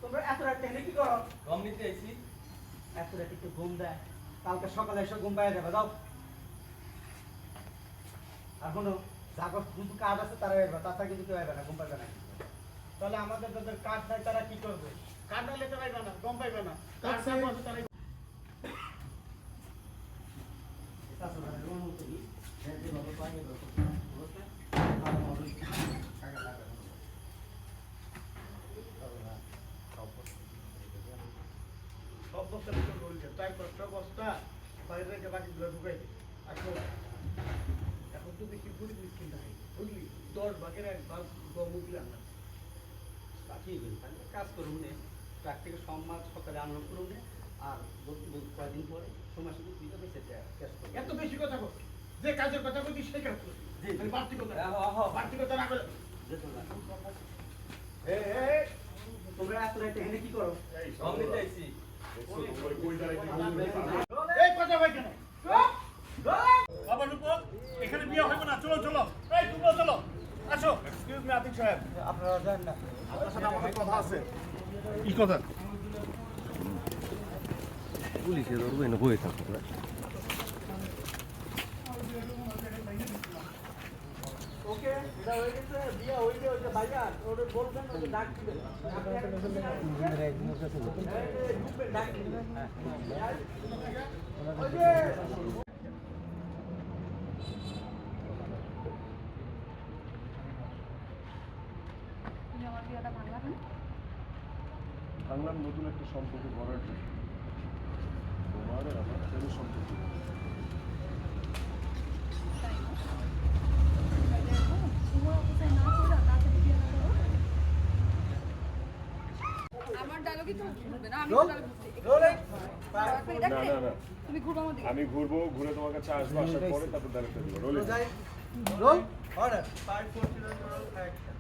তোমরা এত রাত কি করো? ঘুম নিতে আইছি। এত রাত একটু ঘুম দেয়, কালকে সকালে এসে ঘুম পাইয়া যাবে। যাও। আর কোনো যাগর কিন্তু কাজ আছে তারা এবার, তাছাড়া কিন্তু কেউ আসবে না, ঘুম পাইবে না। তাহলে আমাদের যাদের কার্ড নাই তারা কি করবে? কার্ড না নিতে পারবে না, গম পাইবে না। কার্ড না পাবে তারা সব বস্তা ভিতরে রয়েছে, তাই একটা বস্তা বাইরে রেখে বাকিগুলো ঢুকাই দিই। আসলে এখন তো দেখি বুঝি মিষ্টি নাই, বুঝলি? 10 ভাগের 1 ভাগ গম উঠলে আমরা বাকি কাজ করুন নে, ট্রাক থেকে সম্মান সকালে আনন্দ করুন নে, আর কয়েকদিন পরে সময় সুযোগ দিতে বেঁচে ক্যাশ করুন। এত বেশি কথা বল, যে কাজের কথা বলছি সেই কাজ করছি। বাড়তি কথা বাড়তি কথা না বলে তোমরা এত রাতে এখানে কি করো? ঘুম নিতে আইছি। এই কথা ভাই কেন? বাবা রূপক, এখানে বিয়ে হবে না, চলো চলো। এই তোমরা চলো, আসো। এক্সকিউজ মি আতিক সাহেব, আপনারা জানেন না, আপনার সাথে আমাদের কথা আছে। কি কথা? পুলিশে ধরবে না, বয়ে থাকবে। ওকে, এটা হয়ে গেছে, বিয়ে হয়ে গেছে, ওই যে ভাইয়া ওরে বলবেন, ওকে ডাক দিবেন। ডাক দিবেন। ওই যে বাংলার নতুন একটা সম্পর্ক গড়ার জন্য তোমার আর আমার প্রেমের সম্পর্ক। আমি ঘুরবো, ঘুরে তোমার কাছে আসবো, আসার পরে তারপর ডায়লগটা দিব। Roll roll order 540 action.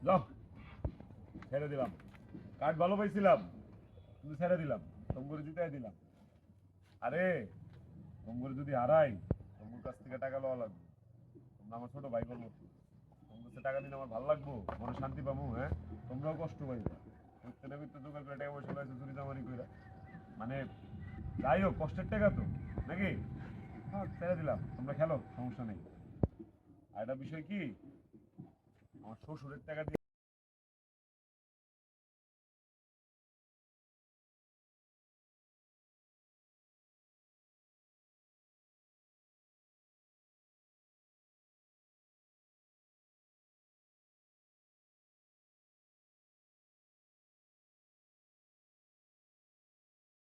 যাও, ছেড়ে দিলাম। কার্ড ভালো পাইছিলাম কিন্তু ছেড়ে দিলাম, তোমার জিতাই দিলাম। আরে তোমার যদি হারাই, তোমার কাছ থেকে টাকা লওয়া লাগবে। তোমরা আমার ছোট ভাই বলবো, তোমার কাছে টাকা দিলে আমার ভালো লাগবো, মনে শান্তি পাবো। হ্যাঁ, তোমরাও কষ্ট পাইবা। প্রত্যেকটা ভিতরে জোগাড় করে টাকা পয়সা লাইছে চুরি চামারি করে, মানে যাই হোক কষ্টের টাকা তো নাকি। হ্যাঁ, ছেড়ে দিলাম, তোমরা খেলো, সমস্যা নেই। আর একটা বিষয় কি, আমার শ্বশুরের টাকা দিয়ে